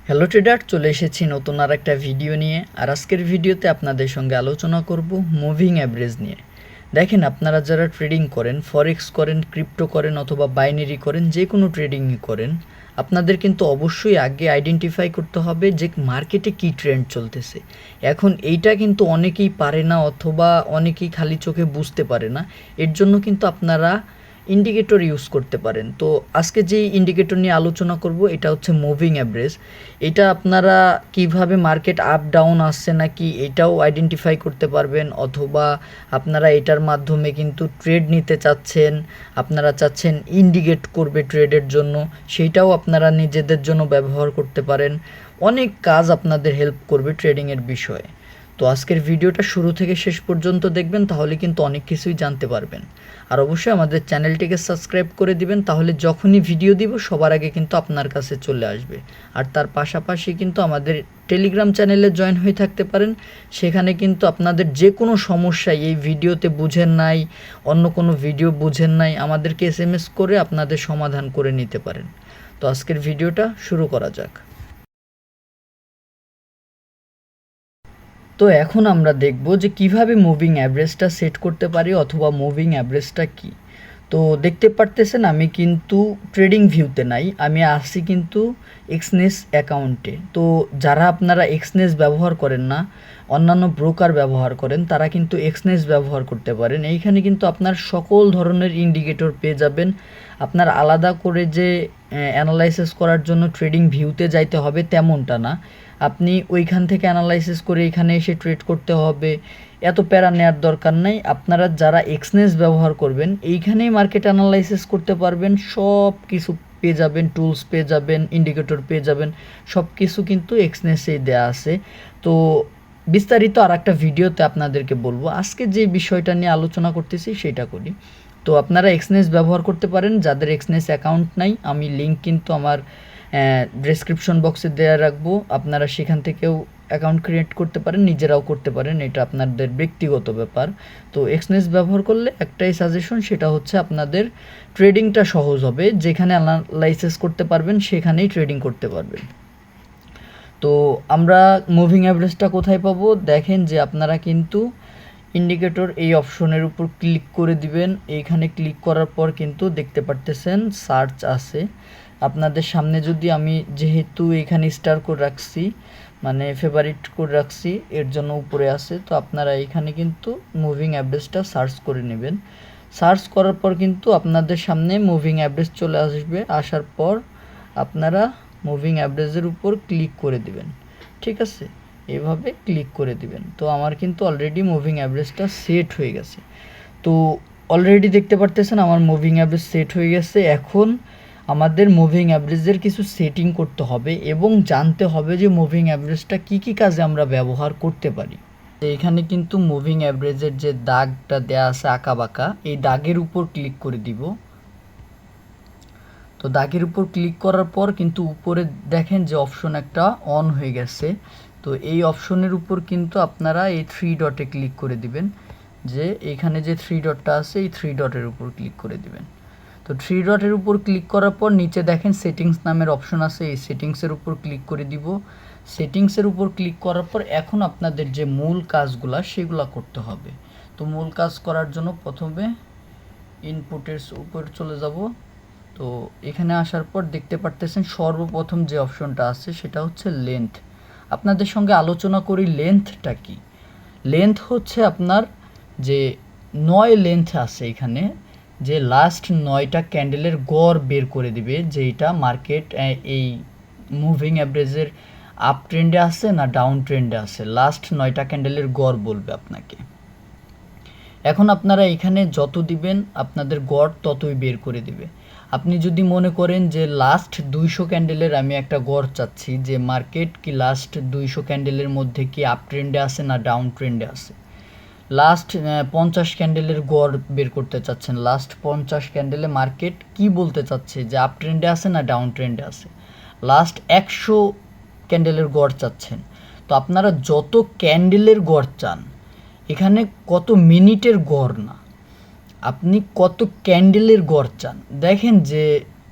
Hello tedder, চলে এসেছি নতুন আর একটা ভিডিও নিয়ে। আর আজকের ভিডিওতে আপনাদের সঙ্গে আলোচনা করব মুভিং অ্যাভারেজ নিয়ে। দেখেন, আপনারা যারা ট্রেডিং করেন, ফরেক্স করেন, ক্রিপ্টো করেন অথবা বাইনারি করেন, যে কোনো ট্রেডিংই করেন, আপনাদের কিন্তু অবশ্যই আগে আইডেন্টিফাই করতে হবে যে মার্কেটে কী ট্রেন্ড চলতেছে। এখন এইটা কিন্তু অনেকেই পারে না অথবা অনেকেই খালি চোখে বুঝতে পারে না। এর জন্য কিন্তু আপনারা ইন্ডিকেটর ইউজ করতে পারেন। তো আজকে যে ইন্ডিকেটর নিয়ে আলোচনা করব এটা হচ্ছে মুভিং অ্যাভারেজ। এটা আপনারা কিভাবে মার্কেট আপ ডাউন আসছে নাকি এটাও আইডেন্টিফাই করতে পারবেন, অথবা আপনারা এটার মাধ্যমে কিন্তু ট্রেড নিতে চাচ্ছেন, আপনারা চাচ্ছেন ইন্ডিকেট করবে ট্রেডের জন্য, সেইটাও আপনারা নিজেদের জন্য ব্যবহার করতে পারেন। অনেক কাজ আপনাদের হেল্প করবে ট্রেডিংয়ের বিষয়ে। তো আজকের ভিডিওটা শুরু থেকে শেষ পর্যন্ত দেখবেন, তাহলে কিন্তু অনেক কিছুই জানতে পারবেন। আর অবশ্যই আমাদের চ্যানেলটিকে সাবস্ক্রাইব করে দিবেন, তাহলে যখনই ভিডিও দিব সবার আগে কিন্তু আপনার কাছে চলে আসবে। আর তার পাশাপাশি কিন্তু আমাদের টেলিগ্রাম চ্যানেলে জয়েন হয়ে থাকতে পারেন। সেখানে কিন্তু আপনাদের যে কোনো সমস্যায় এই ভিডিওতে বুঝেন নাই, অন্য কোনো ভিডিও বুঝেন নাই, আমাদেরকে SMS করে আপনাদের সমাধান করে নিতে পারেন। তো আজকের ভিডিওটা শুরু করা যাক। তো এখন আমরা দেখব যে কিভাবে মুভিং অ্যাভারেজটা সেট করতে পারি অথবা মুভিং অ্যাভারেজটা কি। তো দেখতে পারতেছেন আমি কিন্তু ট্রেডিং ভিউতে নাই, আমি আসছি কিন্তু এক্সনেস অ্যাকাউন্টে। তো যারা আপনারা এক্সনেস ব্যবহার করেন না, অন্যান্য ব্রোকার ব্যবহার করেন, তারা কিন্তু এক্সনেস ব্যবহার করতে পারেন। এইখানে কিন্তু আপনার সকল ধরনের ইন্ডিকেটর পেয়ে যাবেন। আপনার আলাদা করে যে অ্যানালাইসিস করার জন্য ট্রেডিং ভিউতে যাইতে হবে তেমনটা না। আপনি ওইখান থেকে অ্যানালাইসিস করে এখানে এসে ট্রেড করতে হবে, এত প্যারা নেওয়ার দরকার নাই। আপনারা যারা এক্সনেস ব্যবহার করবেন এইখানেই মার্কেট অ্যানালাইসিস করতে পারবেন, সব কিছু পেয়ে যাবেন, টুলস পেয়ে যাবেন, ইন্ডিকেটর পেয়ে যাবেন, সব কিছু কিন্তু এক্সনেসেই দেওয়া আছে। তো বিস্তারিত আর একটা ভিডিওতে আপনাদেরকে বলবো। আজকে যে বিষয়টা নিয়ে আলোচনা করতেছি সেটা করি। তো আপনারা এক্সনেস ব্যবহার করতে পারেন, যাদের এক্সনেস অ্যাকাউন্ট নাই আমি লিঙ্ক কিন্তু আমার ডেসক্রিপশন বক্সে দেওয়া রাখবো, আপনারা সেখান থেকেও অ্যাকাউন্ট ক্রিয়েট করতে পারেন, নিজেরাও করতে পারেন, এটা আপনাদের ব্যক্তিগত ব্যাপার। তো এক্সনেস ব্যবহার করলে একটাই সাজেশন, সেটা হচ্ছে আপনাদের ট্রেডিংটা সহজ হবে, যেখানে অ্যানালাইসিস করতে পারবেন সেখানেই ট্রেডিং করতে পারবেন। তো আমরা মুভিং অ্যাভারেজটা কোথায় পাবো? দেখেন যে আপনারা কিন্তু ইন্ডিকেটর এই অপশনের উপর ক্লিক করে দিবেন। এইখানে ক্লিক করার পর কিন্তু দেখতে পারতেছেন সার্চ আছে আপনাদের সামনে। যদি আমি যেহেতু এখানে স্টার করে রাখছি, মানে ফেভারিট করে রাখছি, এর জন্য উপরে আছে। তো আপনারা এখানে কিন্তু মুভিং অ্যাভারেজটা সার্চ করে নেবেন। সার্চ করার পর কিন্তু আপনাদের সামনে মুভিং অ্যাভারেজ চলে আসবে। আসার পর আপনারা মুভিং অ্যাভারেজের উপর ক্লিক করে দিবেন, ঠিক আছে? এভাবে ক্লিক করে দিবেন। তো আমার কিন্তু অলরেডি মুভিং অ্যাভারেজটা সেট হয়ে গেছে। তো অলরেডি দেখতে পারতেছেন আমার মুভিং অ্যাভারেজ সেট হয়ে গেছে। এখন আমাদের মুভিং অ্যাভারেজের কিছু সেটিং করতে হবে এবং জানতে হবে যে মুভিং অ্যাভারেজটা কী কী কাজে আমরা ব্যবহার করতে পারি। এখানে কিন্তু মুভিং অ্যাভারেজের যে দাগটা দেয়া আছে আঁকা বাঁকা, এই দাগের উপর ক্লিক করে দিব। তো দাগের উপর ক্লিক করার পর কিন্তু উপরে দেখেন যে অপশন একটা অন হয়ে গেছে। তো এই অপশনের উপর কিন্তু আপনারা এই থ্রি ডটে ক্লিক করে দিবেন, যে এখানে যে থ্রি ডটটা আছে এই থ্রি ডটের উপর ক্লিক করে দিবেন। তো থ্রি ডটের উপর ক্লিক করার পর নিচে দেখেন সেটিংস নামের অপশন আছে, এই সেটিংসের উপর ক্লিক করে দিব। সেটিংসের উপর ক্লিক করার পর এখন আপনাদের যে মূল কাজগুলা সেগুলা করতে হবে। তো মূল কাজ করার জন্য প্রথমে ইনপুটের উপর চলে যাব। তো এখানে আসার পর দেখতে পারতেছেন সর্বপ্রথম যে অপশনটা আছে সেটা হচ্ছে লেন্থ। আপনাদের সঙ্গে আলোচনা করি লেন্থটা কি। লেন্থ হচ্ছে আপনার যে 9 লেন্থ আছে এখানে, যে লাস্ট 9টা ক্যান্ডেলের গড় বের করে দিবে, যে এটা মার্কেট এই মুভিং অ্যাভারেজের আপ ট্রেন্ডে আছে না ডাউন ট্রেন্ডে আছে, লাস্ট 9টা ক্যান্ডেলের গড় বলবে আপনাকে। এখন আপনারা এখানে যত দিবেন আপনাদের গড় ততই বের করে দিবে। আপনি যদি মনে করেন যে লাস্ট 200 ক্যান্ডেলের আমি একটা গড় চাচ্ছি, যে মার্কেট কি লাস্ট 200 ক্যান্ডেলের মধ্যে কি আপ ট্রেন্ডে আছে না ডাউন ট্রেন্ডে আছে, লাস্ট 50 ক্যান্ডেলের গড় বের করতে চাচ্ছেন, লাস্ট 50 ক্যান্ডেলে মার্কেট কি বলতে চাচ্ছে যে আপ ট্রেন্ডে আছে না ডাউন ট্রেন্ডে আছে, লাস্ট 100 ক্যান্ডেলের গড় চাচ্ছেন। তো আপনারা যত ক্যান্ডেলের গড় চান, এখানে কত মিনিটের গড় না, আপনি কত ক্যান্ডেলের গড় চান। দেখেন যে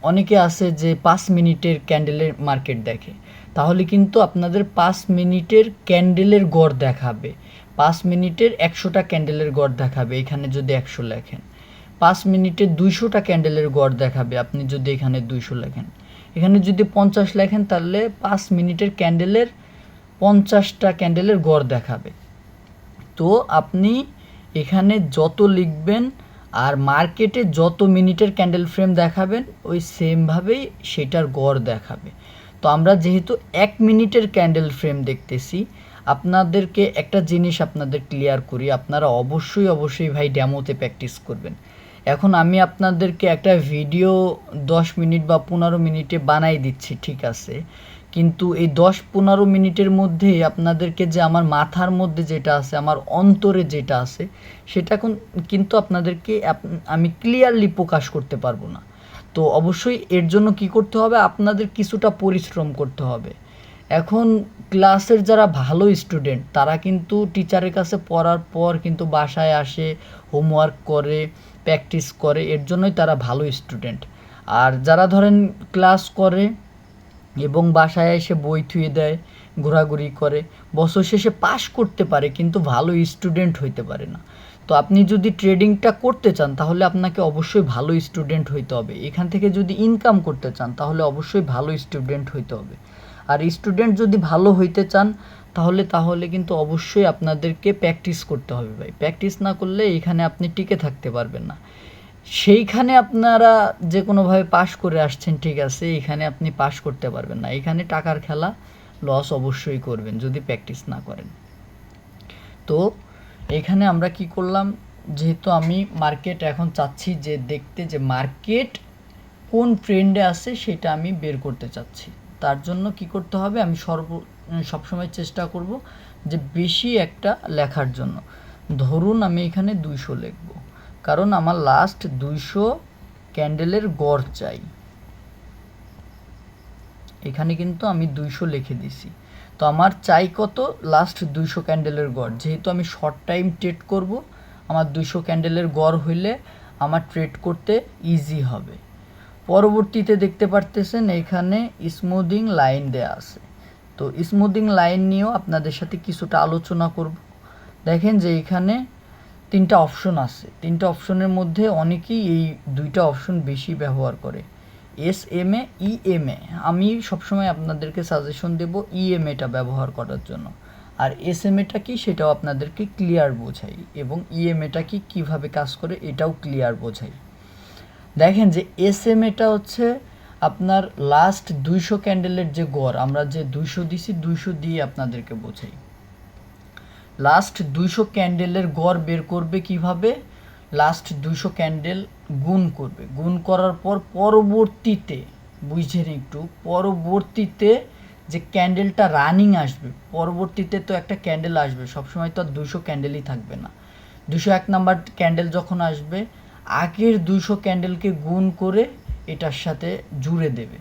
অনেকে আছে যে 5 মিনিটের ক্যান্ডেলের মার্কেট দেখে, তাহলে কিন্তু আপনাদের 5 মিনিটের ক্যান্ডেলের গড় দেখাবে। 5 মিনিটের 100টা ক্যান্ডেলের গড় দেখাবে এখানে যদি 100 লেখেন। 5 মিনিটে 200টা ক্যান্ডেলের গড় দেখাবে আপনি যদি এখানে 200 লেখেন। এখানে যদি 50 লেখেন তাহলে 5 মিনিটের ক্যান্ডেলের 50টা ক্যান্ডেলের গড় দেখাবে। তো আপনি এখানে যত লিখবেন আর মার্কেটে যত মিনিটের ক্যান্ডেল ফ্রেম দেখাবেন ওই সেমভাবেই সেটার গড় দেখাবে। তো আমরা যেহেতু 1 মিনিটের ক্যান্ডেল ফ্রেম দেখতেছি, আপনাদেরকে একটা জিনিস আপনাদের ক্লিয়ার করি, আপনারা অবশ্যই ভাই ডেমোতে প্র্যাকটিস করবেন। এখন আমি আপনাদেরকে একটা ভিডিও 10 মিনিট বা 15 মিনিটে বানাই দিচ্ছি, ঠিক আছে, কিন্তু এই 10-15 মিনিটের মধ্যেই আপনাদেরকে যে আমার মাথার মধ্যে যেটা আছে, আমার অন্তরে যেটা আছে, সেটা কিন্তু আপনাদেরকে আমি ক্লিয়ারলি প্রকাশ করতে পারবো না। তো অবশ্যই এর জন্য কি করতে হবে, আপনাদের কিছুটা পরিশ্রম করতে হবে। এখন ক্লাসের যারা ভালো স্টুডেন্ট তারা কিন্তু টিচারের কাছে পড়ার পর কিন্তু বাসায় আসে, হোমওয়ার্ক করে, প্র্যাকটিস করে, এর জন্যই তারা ভালো স্টুডেন্ট। আর যারা ধরেন ক্লাস করে এবং বাসায় এসে বই থুয়ে দেয়, ঘোরাঘুরি করে, বছর শেষে পাশ করতে পারে কিন্তু ভালো স্টুডেন্ট হইতে পারে না। তো আপনি যদি ট্রেডিংটা করতে চান তাহলে আপনাকে অবশ্যই ভালো স্টুডেন্ট হইতে হবে। এখান থেকে যদি ইনকাম করতে চান তাহলে অবশ্যই ভালো স্টুডেন্ট হইতে হবে। আর স্টুডেন্ট যদি ভালো হইতে চান তাহলে কিন্তু অবশ্যই আপনাদেরকে প্র্যাকটিস করতে হবে ভাই। প্র্যাকটিস না করলে এখানে আপনি টিকে থাকতে পারবেন না। সেইখানে আপনারা যে কোনোভাবে পাশ করে আসছেন, ঠিক আছে, এখানে আপনি পাশ করতে পারবেন না। এখানে টাকার খেলা, লস অবশ্যই করবেন যদি প্র্যাকটিস না করেন। তো এখানে আমরা কি করলাম, যেহেতু আমি মার্কেট এখন চাচ্ছি যে দেখতে যে মার্কেট কোন ট্রেন্ডে আছে সেটা আমি বের করতে চাচ্ছি। তার জন্য কি করতে হবে, আমি সবসময় চেষ্টা করব যে বেশি একটা লেখার জন্য। ধরুন আমি এখানে 200 লিখব, কারণ আমার লাস্ট 200 ক্যান্ডেলের গড় চাই। এখানে কিন্তু আমি 200 লিখে দিছি। তো আমার চাই কত, লাস্ট 200 ক্যান্ডেলের গড়। যেহেতু আমি শর্ট টাইম ট্রেড করব, আমার 200 ক্যান্ডেলের গড় হইলে আমার ট্রেড করতে ইজি হবে। পরবর্তীতে দেখতে পারতেছেন এখানে স্মুদিং লাইন দেয়া আছে। তো স্মুদিং লাইন নিয়েও আপনাদের সাথে কিছুটা আলোচনা করব। দেখেন যে এখানে 3টা অপশন আছে। 3টা অপশনের মধ্যে অনেকেই এই 2টা অপশন বেশি ব্যবহার করে, SMA, EMA। আমি সবসময় আপনাদেরকে সাজেশন দেব EMAটা ব্যবহার করার জন্য। আর SMAটা কি সেটাও আপনাদেরকে ক্লিয়ার বোঝাই, এবং EMAটা কি কীভাবে কাজ করে এটাও ক্লিয়ার বোঝাই। দেখেন যে SMAটা হচ্ছে আপনার লাস্ট 200 ক্যান্ডেলের যে গড়, আমরা যে 200 দিছি, 200 দিয়ে আপনাদেরকে বোঝাই। লাস্ট 200 ক্যান্ডেলের গড় বের করবে কিভাবে, লাস্ট 200 ক্যান্ডেল গুণ করবে, গুণ করার পর পরবর্তীতে, বুঝছেন একটু, পরবর্তীতে যে ক্যান্ডেলটা রানিং আসবে, পরবর্তীতে তো একটা ক্যান্ডেল আসবে, সবসময় তো আর 200 ক্যান্ডেলই থাকবে না। 201 নাম্বার ক্যান্ডেল যখন আসবে, আগের 200 ক্যান্ডেলকে গুণ করে এটার সাথে জুড়ে দেবে,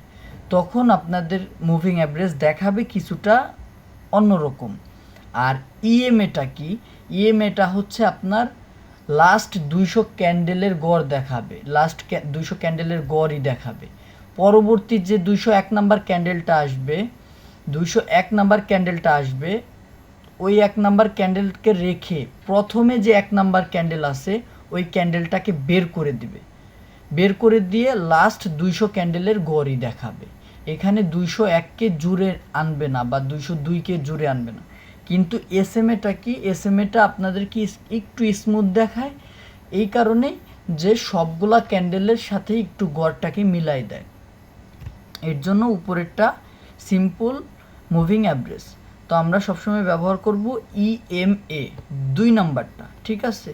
তখন আপনাদের মুভিং অ্যাভারেজ দেখাবে কিছুটা অন্যরকম। আর EMAটা কি, EMAটা হচ্ছে আপনার লাস্ট 200 ক্যান্ডেলের গড় দেখাবে, লাস্ট 200 ক্যান্ডেলের গড়ই দেখাবে। পরবর্তী যে 201 নাম্বার ক্যান্ডেলটা আসবে, 201 নাম্বার ক্যান্ডেলটা আসবে, ওই 1 নাম্বার ক্যান্ডেলকে রেখে প্রথমে যে 1 নাম্বার ক্যান্ডেল আছে ওই ক্যান্ডেলটাকে বের করে দিবে, বের করে দিয়ে লাস্ট 200 ক্যান্ডেলের গড়ই দেখাবে। এখানে 201কে জুড়ে আনবে না বা 202কে জুড়ে আনবে না। কিন্তু SMAটা কি, SMAটা আপনাদেরকে একটু স্মুথ দেখায়, এই কারণে যে সবগুলা ক্যান্ডেলের সাথে একটু গড়টাকে মিলাই দেয়, এর জন্য উপরেরটা সিম্পল মুভিং অ্যাভারেজ। তো আমরা সবসময় ব্যবহার করব EMA 2 নাম্বারটা, ঠিক আছে।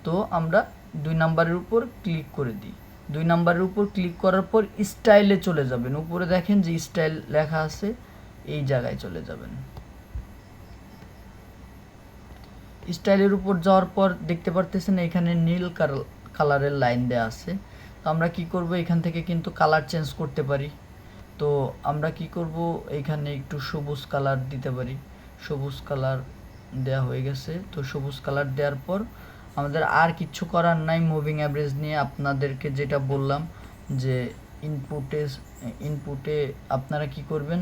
তো আমরা 2 নাম্বারের উপর ক্লিক করে দিই। 2 নাম্বারের উপর ক্লিক করার পর স্টাইলে চলে যাবেন, উপরে দেখেন যে স্টাইল লেখা আছে, এই জায়গায় চলে যাবেন। স্টাইলের উপর যাওয়ার পর দেখতে পারতেছেন এখানে নীল কালারের লাইন দেওয়া আছে। তো আমরা কি করব, এখান থেকে কিন্তু কালার চেঞ্জ করতে পারি। তো আমরা কি করব, এখানে একটু সবুজ কালার দিতে পারি। সবুজ কালার দেয়া হয়ে গেছে। তো সবুজ কালার দেওয়ার পর আমাদের আর কিচ্ছু করার নাই মুভিং অ্যাভারেজ নিয়ে। আপনাদেরকে যেটা বললাম যে ইনপুটে আপনারা কি করবেন,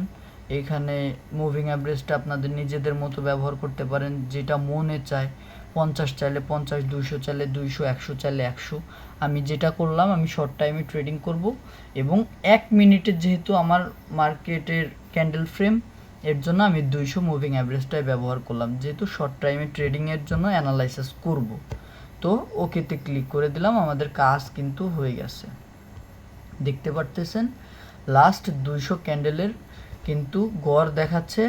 এইখানে মুভিং অ্যাভারেজটা আপনাদের নিজেদের মতো ব্যবহার করতে পারেন, যেটা মনে চায়। 50 চাইলে 50, 200 চাইলে 200, 100 চাইলে 100। আমি যেটা করলাম, আমি শর্ট টাইমে ট্রেডিং করব এবং 1 মিনিটের যেহেতু আমার মার্কেটের ক্যান্ডেল ফ্রেম, এর জন্য আমি 200 মুভিং অ্যাভারেজটাই ব্যবহার করলাম, যেহেতু শর্ট টাইমে ট্রেডিংয়ের জন্য অ্যানালাইসিস করব। তো ওকেতে ক্লিক করে দিলাম, আমাদের কাজ কিন্তু হয়ে গেছে। দেখতে পারতেছেন লাস্ট 200 ক্যান্ডেলের কিন্তু গড় দেখাচ্ছে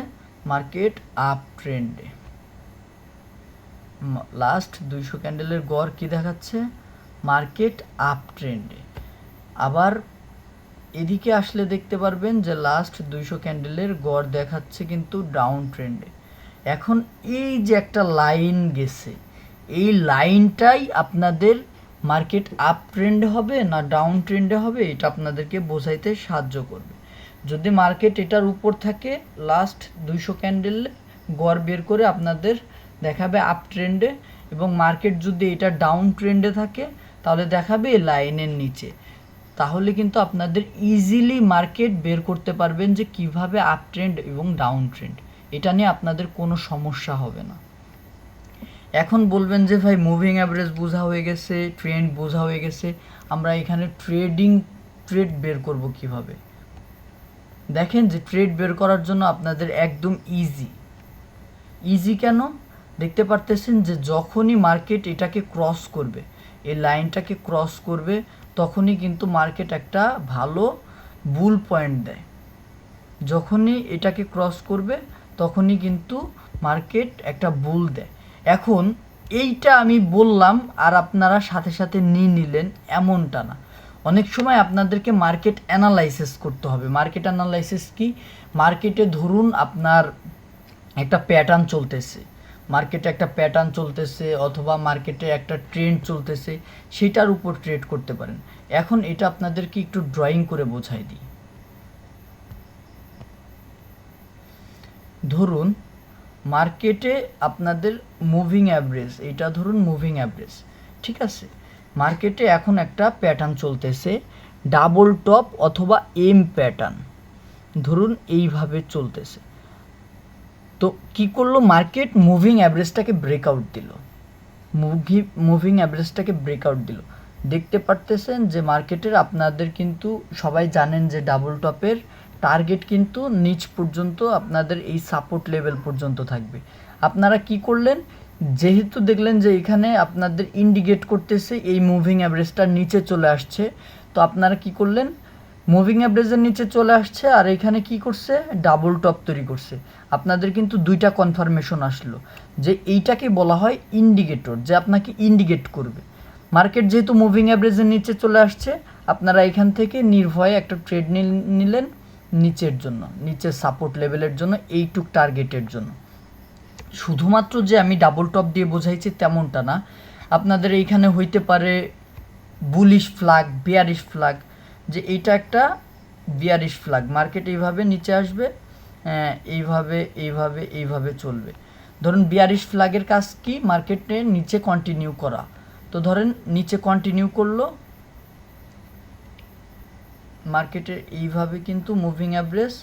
মার্কেট আপ ট্রেন্ডে। লাস্ট 200 ক্যান্ডেলের গড় কি দেখাচ্ছে? মার্কেট আপ ট্রেন্ডে। আবার এদিকে আসলে দেখতে পারবেন যে লাস্ট 200 ক্যান্ডেলের গড় দেখাচ্ছে কিন্তু ডাউন ট্রেন্ডে। এখন এই যে একটা লাইন গেছে, এই লাইনটাই আপনাদের মার্কেট আপ ট্রেন্ডে হবে না ডাউন ট্রেন্ডে হবে, এটা আপনাদেরকে বোঝাইতে সাহায্য করবে। যদি মার্কেট এটার উপর থাকে, লাস্ট 200 ক্যান্ডেল গড় বের করে আপনাদের দেখাবে আপ ট্রেন্ডে, এবং মার্কেট যদি এটা ডাউন ট্রেন্ডে থাকে তাহলে দেখাবে এই লাইনের নিচে। তাহলে কিন্তু আপনাদের ইজিলি মার্কেট বের করতে পারবেন যে কিভাবে আপ ট্রেন্ড এবং ডাউন ট্রেন্ড, এটা নিয়ে আপনাদের কোনো সমস্যা হবে না। এখন বলবেন যে ভাই মুভিং অ্যাভারেজ বোঝা হয়ে গেছে, ট্রেন্ড বোঝা হয়ে গেছে, আমরা এখানে ট্রেড বের করব কিভাবে? দেখেন যে ট্রেড বের করার জন্য আপনাদের একদম ইজি কেন? দেখতে পারতেছেন যে যখনই মার্কেট এটাকে ক্রস করবে, এই লাইনটাকে ক্রস করবে, তখনই কিন্তু মার্কেট একটা ভালো বুল পয়েন্ট দেয়। যখনই এটাকে ক্রস করবে তখনই কিন্তু মার্কেট একটা বুল দেয়। এখন এইটা আমি বললাম আর আপনারা সাথে সাথে নিয়ে নিলেন, এমনটা না। অনেক সময় আপনাদেরকে মার্কেট অ্যানালাইসিস করতে হবে। মার্কেট অ্যানালাইসিস কি? মার্কেটে ধরুন আপনার একটা প্যাটার্ন চলতেছে, অথবা মার্কেটে একটা ট্রেন্ড চলতেছে, সেটার উপর ট্রেড করতে পারেন। এখন এটা আপনাদেরকে একটু ড্রয়িং করে বোঝাই দিই। ধরুন মার্কেটে আপনাদের মুভিং অ্যাভারেজ, এটা ধরুন মুভিং অ্যাভারেজ, ঠিক আছে? মার্কেটে এখন একটা প্যাটার্ন চলতেছে, ডাবল টপ অথবা এম প্যাটার্ন, ধরুন এইভাবে চলতেছে। তো কি করলো মার্কেট? মুভিং অ্যাভারেজটাকে ব্রেকআউট দিল। দেখতে পারতেছেন যে মার্কেটের আপনাদের কিন্তু সবাই জানেন যে ডাবল টপের টার্গেট কিন্তু নিচ পর্যন্ত, আপনাদের এই সাপোর্ট লেভেল পর্যন্ত থাকবে। আপনারা কি করলেন? যেহেতু দেখলেন যে এখানে আপনাদের ইন্ডিকেট করতেছে এই মুভিং অ্যাভারেজটার নিচে চলে আসছে, তো আপনারা কি করলেন? মুভিং অ্যাভারেজের নিচে চলে আসছে আর এখানে কি করছে? ডাবল টপ তৈরি করছে। আপনাদের কিন্তু দুইটা কনফার্মেশন আসলো যে এইটাকে বলা হয় ইন্ডিকেটর, যে আপনাকে ইন্ডিকেট করবে। মার্কেট যেহেতু মুভিং অ্যাভারেজের নিচে চলে আসছে, আপনারা এখান থেকে নির্ভয়ে একটা ট্রেড নিলেন নিচের জন্য, নিচের সাপোর্ট লেভেলের জন্য, এইটুক টার্গেটের জন্য। শুধুমাত্র যে আমি ডাবল টপ দিয়ে বোঝাইছি তেমনটা না, আপনাদের এইখানে হইতে পারে বুলিশ ফ্ল্যাগ, বিয়ারিশ ফ্ল্যাগ, যে এইটা একটা বিয়ারিশ ফ্ল্যাগ, মার্কেট এইভাবে নিচে আসবে, এইভাবে চলবে। ধরুন বিয়ারিশ ফ্ল্যাগের কাজ কি? মার্কেটে নিচে কন্টিনিউ করা। তো ধরেন নিচে কন্টিনিউ করলো, মার্কেটের এইভাবে কিন্তু মুভিং অ্যাভারেজ,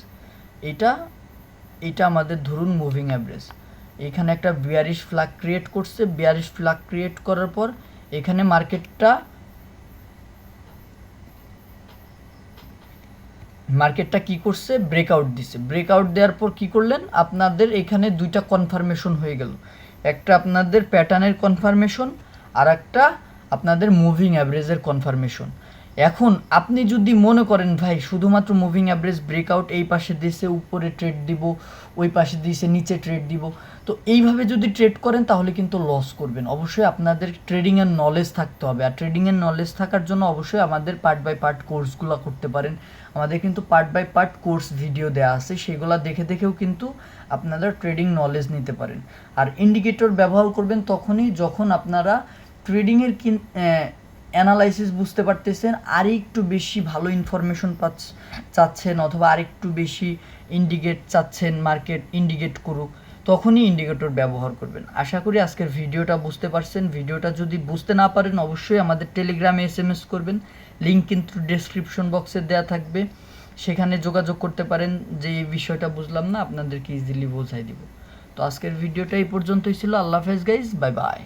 এটা আমাদের ধরুন মুভিং অ্যাভারেজ। এখানে একটা বিয়ারিশ ফ্ল্যাগ ক্রিয়েট করছে, বিয়ারিশ ফ্ল্যাগ ক্রিয়েট করার পর এখানে মার্কেটটা কি করছে? ব্রেকআউট দিছে। ব্রেকআউট দেওয়ার পর কি করলেন? আপনাদের এখানে দুইটা কনফার্মেশন হয়ে গেল, একটা আপনাদের প্যাটার্নের কনফার্মেশন আর একটা আপনাদের মুভিং অ্যাভারেজের কনফার্মেশন। এখন আপনি যদি মনে করেন ভাই শুধুমাত্র মুভিং অ্যাভারেজ ব্রেকআউট, এই পাশে দিয়েছে উপরে ট্রেড দিব, ওই পাশে দিয়েছে নিচে ট্রেড দিব, তো এইভাবে যদি ট্রেড করেন তাহলে কিন্তু লস করবেন। অবশ্যই আপনাদের ট্রেডিংয়ের নলেজ থাকতে হবে, আর ট্রেডিংয়ের নলেজ থাকার জন্য অবশ্যই আমাদের পার্ট বাই পার্ট কোর্সগুলো করতে পারেন। আমাদের কিন্তু part by part course video দেওয়া আছে, সেগুলো দেখেও কিন্তু আপনারা ট্রেডিং নলেজ নিতে পারেন। আর ইন্ডিকেটর ব্যবহার করবেন তখনই যখন আপনারা ট্রেডিংয়ের অ্যানালাইসিস বুঝতে পারতেছেন, আর একটু বেশি ভালো ইনফরমেশন চাচ্ছেন, অথবা আরেকটু বেশি ইন্ডিকেট চাচ্ছেন মার্কেট ইন্ডিকেট করুক, তখনই ইন্ডিকেটর ব্যবহার করবেন। আশা করি আজকের ভিডিওটা বুঝতে পারছেন। ভিডিওটা যদি বুঝতে না পারেন অবশ্যই আমাদের টেলিগ্রামে SMS করবেন, লিঙ্ক কিন্তু ডেসক্রিপশন বক্সে দেওয়া থাকবে, সেখানে যোগাযোগ করতে পারেন যে এই বিষয়টা বুঝলাম না, আপনাদেরকে ইজিলি বোঝাই দিব। তো আজকের ভিডিওটা এই পর্যন্তই ছিল। আল্লাহ হাফেজ গাইজ, বাই বাই।